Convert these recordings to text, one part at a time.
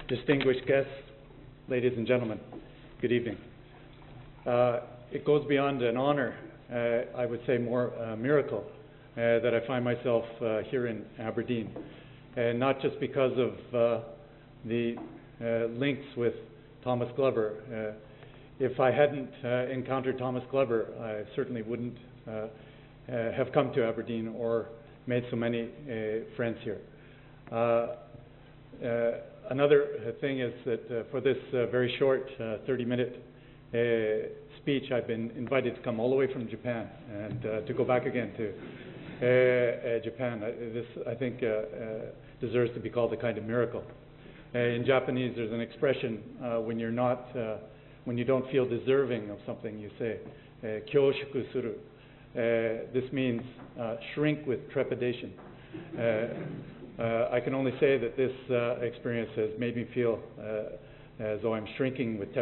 distinguished guests, ladies and gentlemen, good evening. It goes beyond an honor, I would say more a miracle, that I find myself here in Aberdeen. Not just because of the links with Thomas Glover. If I hadn't encountered Thomas Glover, I certainly wouldn't have come to Aberdeen or made so many friends here. Another thing is that for this very short 30-minute speech, I've been invited to come all the way from Japan and to go back again to Japan. This, I think, deserves to be called a kind of miracle. In Japanese, there's an expression when you don't feel deserving of something, you say, kyoshuku suru. This means shrink with trepidation. I can only say that this experience has made me feel as though I'm shrinking with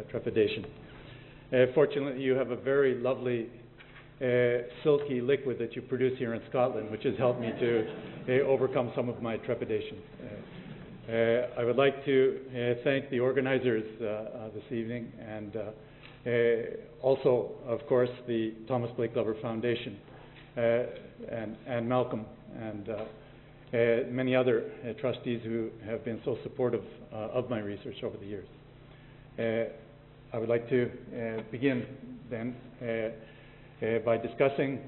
trepidation. Fortunately, you have a very lovely silky liquid that you produce here in Scotland, which has helped me to overcome some of my trepidation. I would like to thank the organizers this evening, and also, of course, the Thomas Blake Glover Foundation, and Malcolm, and many other trustees who have been so supportive of my research over the years. I would like to begin then by discussing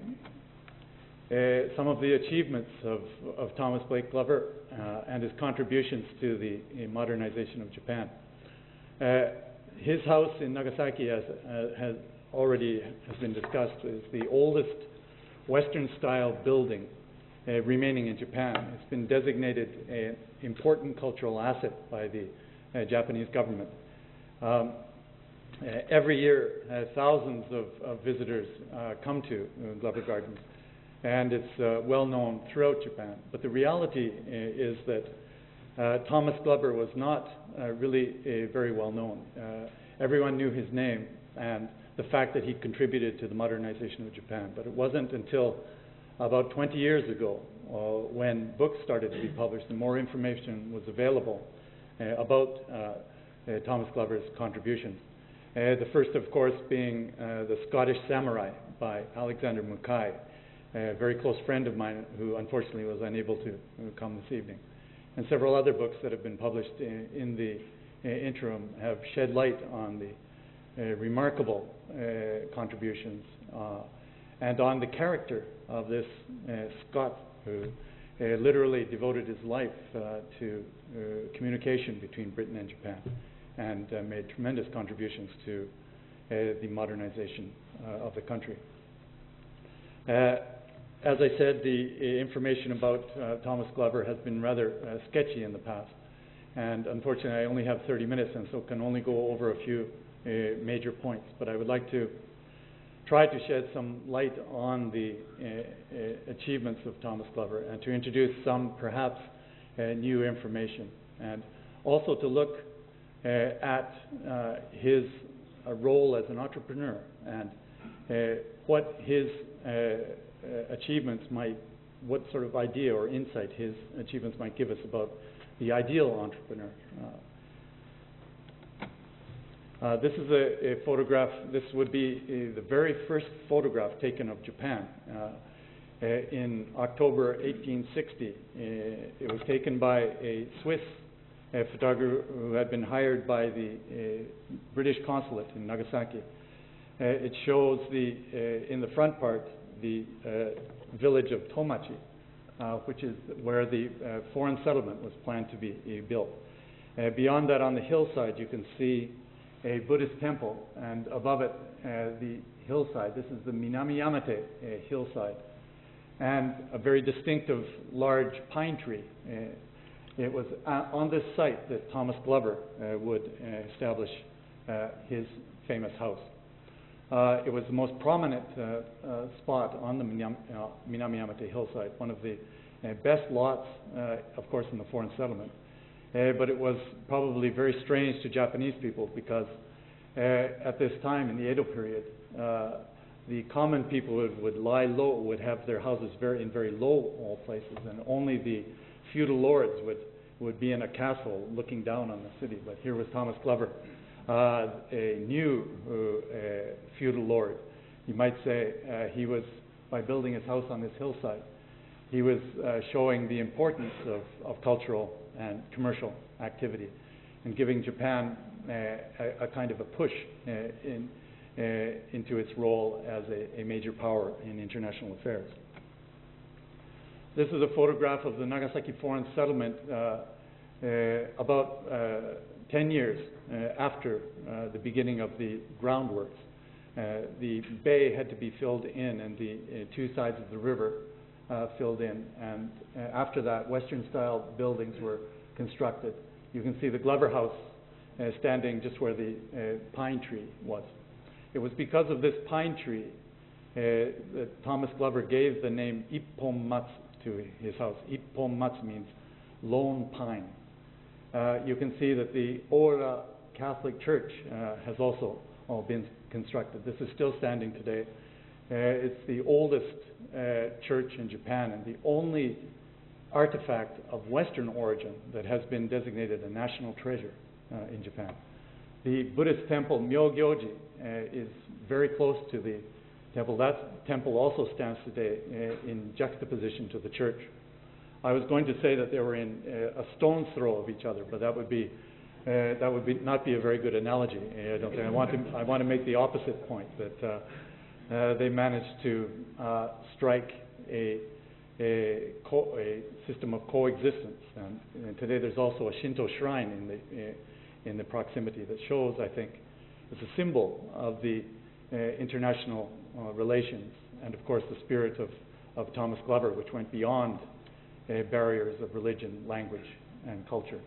some of the achievements of Thomas Blake Glover and his contributions to the modernization of Japan. His house in Nagasaki, as has been discussed, is the oldest Western-style building remaining in Japan. It's been designated an important cultural asset by the Japanese government. Every year, thousands of visitors come to Glover Gardens, and it's well known throughout Japan. But the reality is that Thomas Glover was not really very well known. Everyone knew his name and the fact that he contributed to the modernization of Japan. But it wasn't until about 20 years ago when books started to be published and more information was available about Thomas Glover's contributions. The first, of course, being The Scottish Samurai by Alexander Mackay, a very close friend of mine who unfortunately was unable to come this evening. And several other books that have been published in the interim have shed light on the remarkable contributions and on the character of this Scot who literally devoted his life to communication between Britain and Japan, and made tremendous contributions to the modernization of the country. As I said, the information about Thomas Glover has been rather sketchy in the past, and unfortunately I only have 30 minutes and so can only go over a few major points, but I would like to try to shed some light on the achievements of Thomas Glover and to introduce some perhaps new information, and also to look at his role as an entrepreneur and what his achievements might, what sort of idea or insight his achievements might give us about the ideal entrepreneur. This is a photograph. This would be the very first photograph taken of Japan in October 1860. It was taken by a Swiss photographer who had been hired by the British consulate in Nagasaki. It shows in the front part the village of Tomachi, which is where the foreign settlement was planned to be built. Beyond that, on the hillside, you can see a Buddhist temple, and above it, the hillside. This is the Minami-Yamate hillside, and a very distinctive large pine tree. It was on this site that Thomas Glover would establish his famous house. It was the most prominent spot on the Minami-Yamate hillside, one of the best lots, of course, in the foreign settlement. But it was probably very strange to Japanese people because at this time in the Edo period, the common people would lie low, would have their houses in very low places, and only the feudal lords would be in a castle looking down on the city. But here was Thomas Glover, a new feudal lord. You might say he was, by building his house on this hillside, he was showing the importance of cultural and commercial activity and giving Japan a kind of a push into its role as a major power in international affairs. This is a photograph of the Nagasaki foreign settlement about 10 years after the beginning of the groundworks. The bay had to be filled in and the two sides of the river filled in, and after that Western-style buildings were constructed. You can see the Glover House standing just where the pine tree was. It was because of this pine tree that Thomas Glover gave the name Ipponmatsu to his house. Ipponmatsu means lone pine. You can see that the Ora Catholic Church has also been constructed. This is still standing today. It's the oldest church in Japan and the only artifact of Western origin that has been designated a national treasure in Japan. The Buddhist temple Myogyoji is very close to the temple. That temple also stands today in juxtaposition to the church. I was going to say that they were in a stone's throw of each other, but that would not be a very good analogy. I don't think. I want to make the opposite point, that they managed to strike a system of coexistence. And today there's also a Shinto shrine in the proximity that shows, I think, it's a symbol of the international relations and, of course, the spirit of Thomas Glover, which went beyond barriers of religion, language, and culture.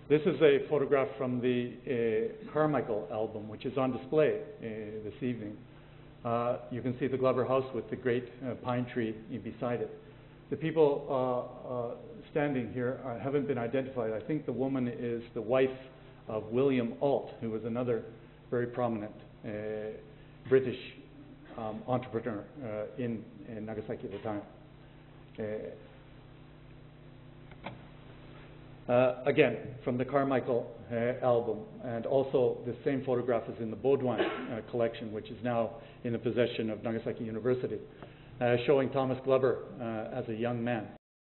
This is a photograph from the Carmichael album, which is on display this evening. You can see the Glover House with the great pine tree beside it. The people standing here haven't been identified. I think the woman is the wife of William Ault, who was another very prominent British entrepreneur in Nagasaki at the time. Again, from the Carmichael album, and also the same photograph is in the Baudouin collection, which is now in the possession of Nagasaki University, showing Thomas Glover as a young man.